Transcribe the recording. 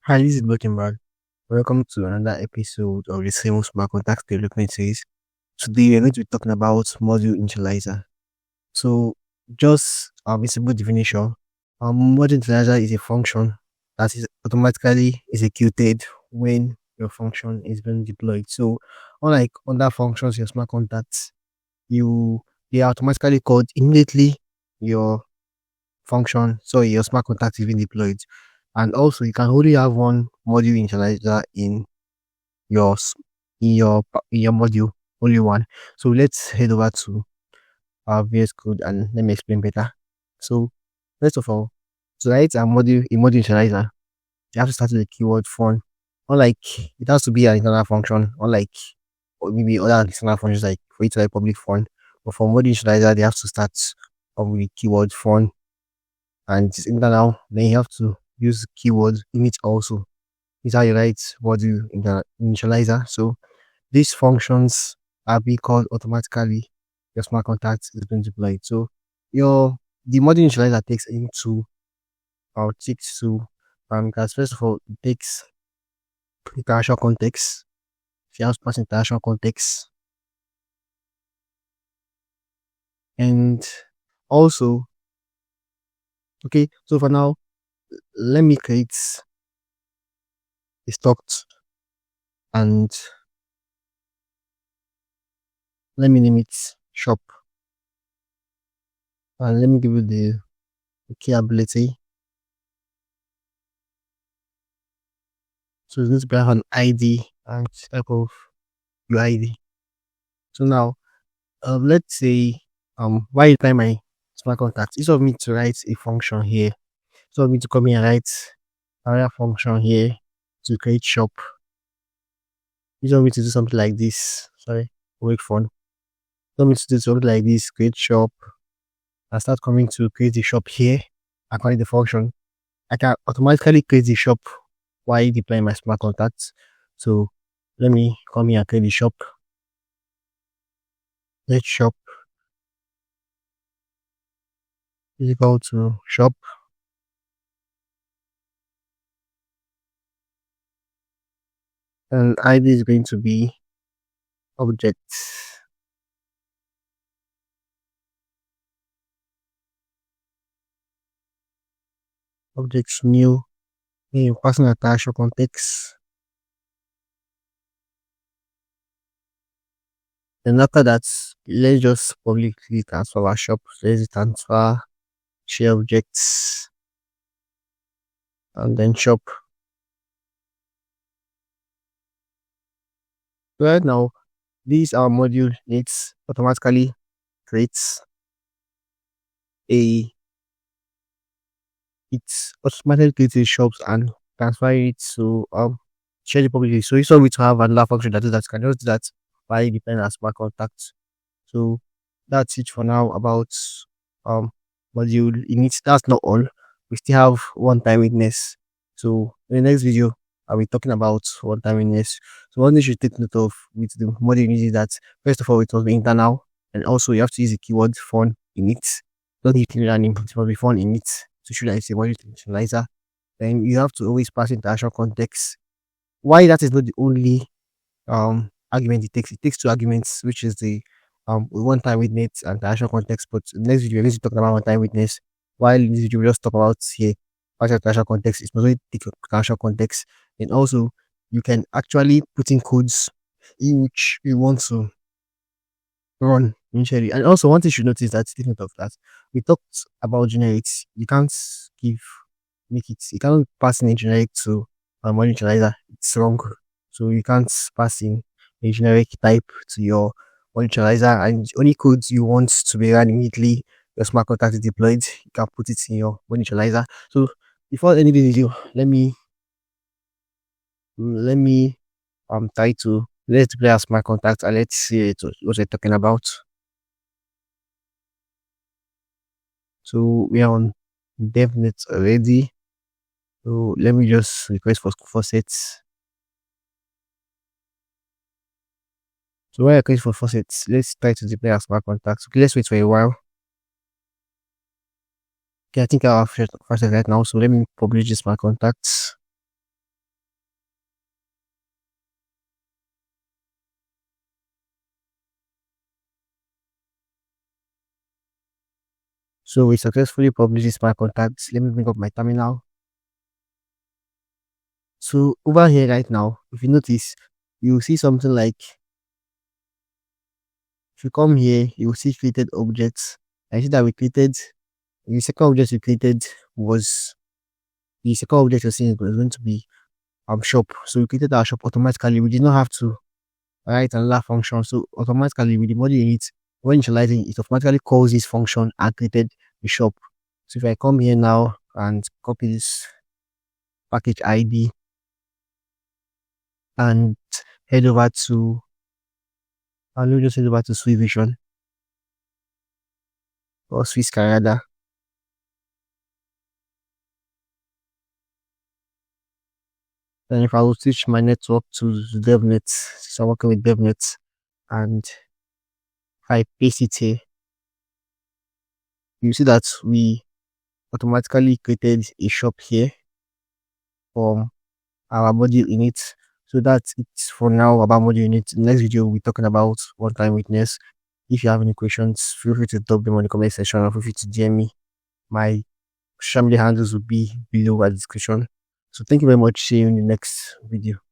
Hi, this is Bad. Welcome to another episode of the Sui Move Smart Contact Development Series. Today, we're going to be talking about module initializer. So, just a simple definition. Module initializer is a function that is automatically executed when your function is being deployed. So, unlike other functions, your smart contacts, you they are automatically called immediately your function, so your smart contact is being deployed. And also, you can only have one module initializer your s- in your module, only one. So let's head over to our VS Code and let me explain better. So first of all, to write a module initializer, you have to start with the keyword fun. Unlike it has to be an internal function, unlike or maybe other external functions like for it to write public fun. But for module initializer, they have to start with the keyword fun and it's internal. Then you have to use keyword init also. Is how you write module initializer. So these functions are being called automatically. Your smart contact is being deployed. So your the module initializer takes two parameters. First of all, it takes interaction context. If you have to pass interaction context, and also okay. So for now, let me create a struct and let me name it shop and let me give you the key ability. So it's going to be an ID and type of UID. So now, let's say, while you type my smart contact, instead of me to write a function here, instead of me to come here and write another function here to create shop, instead of me to do something like this, sorry, wait for, instead me to do something like this, create shop, and start coming to create the shop here, according to the function, I can automatically create the shop while deploying my smart contacts. So let me come here and create the shop. Let shop is equal to shop. And ID is going to be object. Objects new. Then passing attach context. Then after that, let's just publicly transfer our shop. Let's transfer share objects and then shop. Right now, this our module needs automatically creates a it's automatically creates a shops and transfer it to share the publicly. So it's always to have another function that does that can just do that by depending on smart contacts. So that's it for now about um module init. That's not all. We still have one-time witness. So in the next video, I'll be talking about one-time witness. So one thing you should take note of with the module init is that first of all it must be internal and also you have to use the keyword fun init. Don't need to name it must be fun init to show that it's a module initializer. Then you have to always pass interaction context. Why that is not the only argument it takes two arguments, which is the one time witness and the actual context. But next video we're going to talk about one time witness, while in this video we just talk about here partial actual context. It's mostly take actual context, and also you can actually put in codes in which you want to run initially. And also one thing you should notice that take note of that we talked about generics. You can't give make it you can't pass in a generic to a one initializer. It's wrong. So you can't pass in a generic type to your one initializer and only codes you want to be run immediately your smart contract is deployed, you can put it in your one initializer. So before any video, let me try to let's play our smart contract and let's see what we're talking about. So we are on DevNet already. So let me just request for faucets. So while I request for faucets, let's try to deploy our smart contracts. Okay, let's wait for a while. Okay, I think I have faucet right now. So let me publish the smart contacts. So we successfully published this smart contract. Let me bring up my terminal. So over here right now, if you notice, you will see something like, if you come here, you will see created objects. I see that we created, the second object we created was, the second object you're seeing was going to be shop. So we created our shop automatically. We did not have to write another function. So automatically with the module init, when initializing, it automatically calls this function and created the shop. So if I come here now and copy this package ID and head over to, and we'll just head over to Sui Vision or Swiss Canada. Then if I will switch my network to DevNet, so I'm working with DevNet, and if I paste it here, you see that we automatically created a shop here from our module init. So that's it for now about module init. Next video we'll be talking about one-time witness. If you have any questions, feel free to drop them on the comment section or feel free to DM me. My social media handles will be below at the description. So thank you very much. See you in the next video.